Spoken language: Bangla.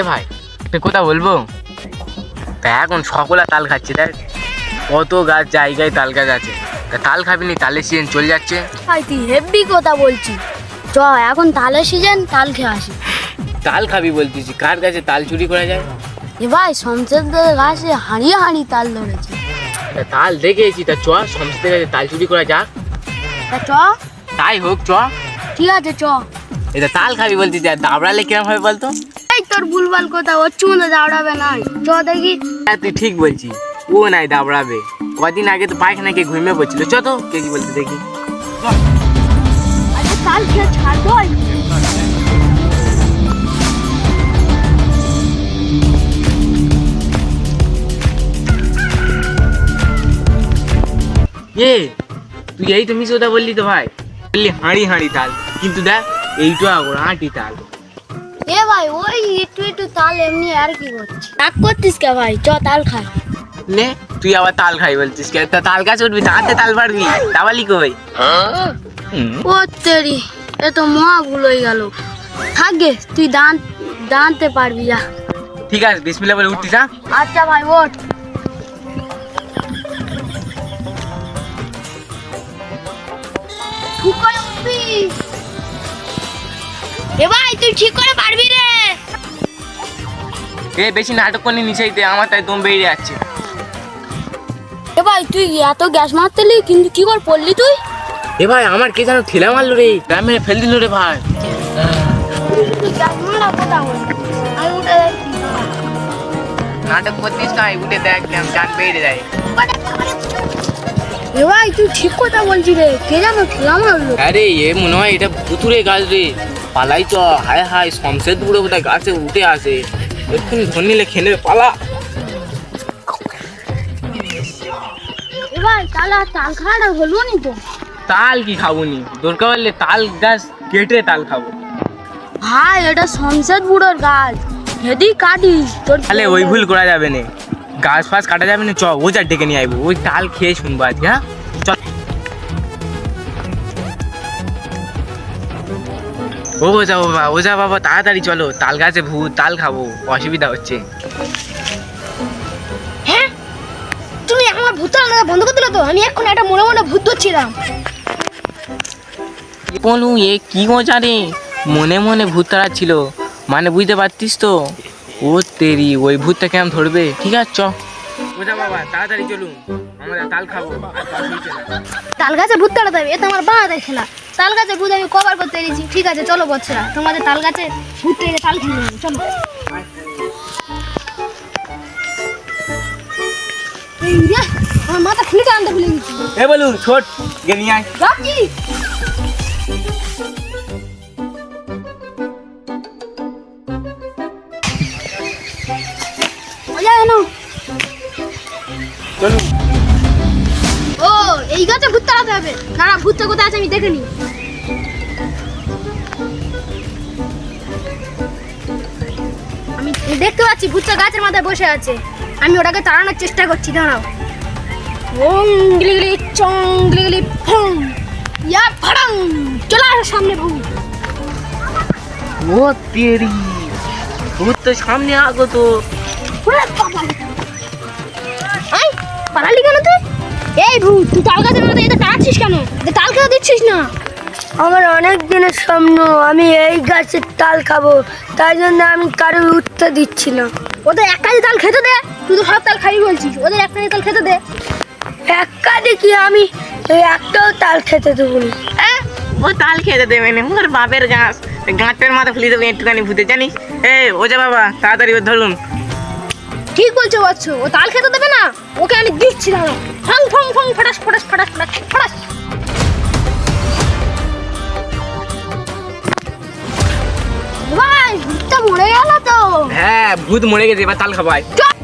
এ ভাই একটা কথা বলবো, তা এখন সকলা তাল খাচ্ছে, দেখ কত গাছ জায়গায় তাল গাছ আছে, তা তাল খাবি নি? তালের সিজন চলে যাচ্ছে। ভাই তুই হেব্বি কথা বলছি, চ এখন তালের সিজন, তাল খেয়ে আসি। তাল খাবি বলতেছি, কার কাছে তাল চুরি করা যায়? এ ভাই শমশেরদের গাছে হাঁড়িয়ে হাঁড়ি তাল ধরেছে। তা তাল দেখেছি, তা চ সমস্তের কাছে তাল চুরি করা যাক। তা চ, তাই হোক, চ। ঠিক আছে চ। এটা তাল খাবি বলতেছি, আর দাবড়ালে কিরম হবে বলতো? এই তোর ভুলভাল কথা, ওর চুমতে দাঁড়াবে না, চ দেখি। হ্যাঁ তুই ঠিক বলছিস, ও নাই দাবড়াবে। কদিন আগে তো পায়খানা কে ঘুমিয়ে পড়ছিল, চ তো কে কি বলতে দেখি। আচ্ছা তাল খেয়ে ছাড়বো। এ তুই এই তো মিশোদা বললি তো ভাই, বললি হাঁড়ি হাঁড়ি তাল, কিন্তু দেখ এইটা আগর আঁটি তাল। এ ভাই ওই একটু একটু তাল এমনি আর কি করছিস, রাগ করতিস কে ভাই, চ তাল খাই। নে তুই আবার তাল খাই বলছিস, কে তা তাল গাছ উঠবি, তাতে তাল পারবি? দাবালি কই? ও তেরি, এ তো মহা ভুল হয়ে গেল। থাকবে তুই দাঁড়তে পারবি যা। ঠিক আছে, বিসমিল্লাহ বলে উঠতিস। হ্যাঁ আচ্ছা ভাই ওঠ। ঠিক করে উঠবি। এ ভাই তুই ঠিক করে পারবি রে। এ বেশি নাটক করনি, নিচেই দে, আমার তাই দম বেরিয়ে যাচ্ছে। এ ভাই তুই এত গ্যাস মারতেলি, কিন্তু কি করে পড়লি তুই? এ ভাই আমার কে যেন ঠেলা মারলো রে, গ্রামে ফেল দিল রে ভাই। গ্যাস মারা কথা বল, আমি উঠে যাচ্ছি। নাটক করতিস না, উঠে দেখ গান বেরিয়ে যায়। এ ভাই তুই ঠিক কথা বলছিস রে, কে যেন ঠেলা মারলো। আরে এ মনে হয় এটা ভুতুরে গাছ রে, পালাই চ। হায় হায়, শমশের বুড়ো বোধহয় গাছে উঠে আসে, এক্ষুনি ধর নিলে খেয়ে নেবে, পালা। এ ভাই তাহলে আর তাল খাওয়াটা হলো নি তো? তাল কি খাবো নি, দরকার পড়লে তাল গাছ কেটে তাল খাবো। ভাই এটা শমশের বুড়োর গাছ, হেদি কাটিস তোর। তাহলে ওই ভুল করা যাবে না, গাছ ফাছ কাটা যাবে না, চ ওজার ডেকে নিয়ে আইবো, ওই তাল খেয়ে শুনবো আজকে। হ্যাঁ চল। ও ওজা বাবা, ওজা বাবা তাড়াতাড়ি চলো, তাল গাছে ভূত, তাল খাবো, অসুবিধা হচ্ছে। হ্যাঁ তুমি আমার ভূত আনা বন্ধ করে দিলে তো, আমি এখন একটা মনে মনে ভূত ধরছিলাম। বলু এ কি মজা রে, মনে মনে ভূত তাড়াচ্ছিল, মানে বুঝতে পারতিস তো? ও তেরি, ওই ভূতটা কেমন ধরবে? ঠিক আছে চ। ওজা বাবা তাড়াতাড়ি চলুন, আমরা তাল খাবো। তাল গাছে ভূত তাড়াতে হবে, এটা আমার বাঁধা খেলা। তাল গাছে ভূত আমি কভার করতে পেরেছি। ঠিক আছে চলো বচ্চরা, তোমাদের তাল গাছে ভূত থেকে তাল খেয়ে নেবে, চলো। এই রে, আমার মাথা খুলে আনতে ভুলে গেছি। এ বলু ছোট গে নিয়ে আয়। যাচ্ছি। ওই এনো। চলুন। ও এই গাছে ভূত তাড়াতে হবে, না না ভূতটা কোথায় আছে আমি দেখে নি। আমি দেখতে পাচ্ছি ভূতটা গাছের মাথায় বসে আছে, আমি ওটাকে তাড়ানোর চেষ্টা করছি, দাঁড়াও। ওম গিলি গিলি চং গিলি গিলি ফং, ইয়া ফাড়াং, চলে আসো সামনে ভূত। ও তেরি, ভূত তো সামনে আগো তো। ওরে বাবা, আই পালালি কেন তুই? এই ভূত তুই তাল গাছের মাথায় এটা তাড়াচ্ছিস কেন? এটা তাল খেতে দিচ্ছিস না? আমার অনেক দিনের স্বপ্ন, আমি এই গাছের তাল খাবো, তাই জন্য আমি কারো উঠতে দিচ্ছি না। ওদের এক কাজে তাল খেতে দে, তুই তো সব তাল খাবি বলছিস, ওদের এক কাজে তাল খেতে দে। এক কাজে কি আমি এই একটাও তাল খেতে দেবো না। ও তাল খেতে দেবে না, ওর বাপের গাছ, গাঁটের মাথা ফুলিয়ে দেবে একটুখানি ভূতে, জানিস? এ ওজা বাবা তাড়াতাড়ি ওর ধরুন। ঠিক বলছো বচ্চ, ও তাল খেতে দেবে না, ওকে আমি দিচ্ছি, দাঁড়াও। ফং ফং ফং ফটাস ফটাস ফটাস ফটাস ফটাস। ভাই ভূতটা মরে গেল তো। হ্যাঁ ভূত মরে গেছে, এবার তাল খাবাই। চল।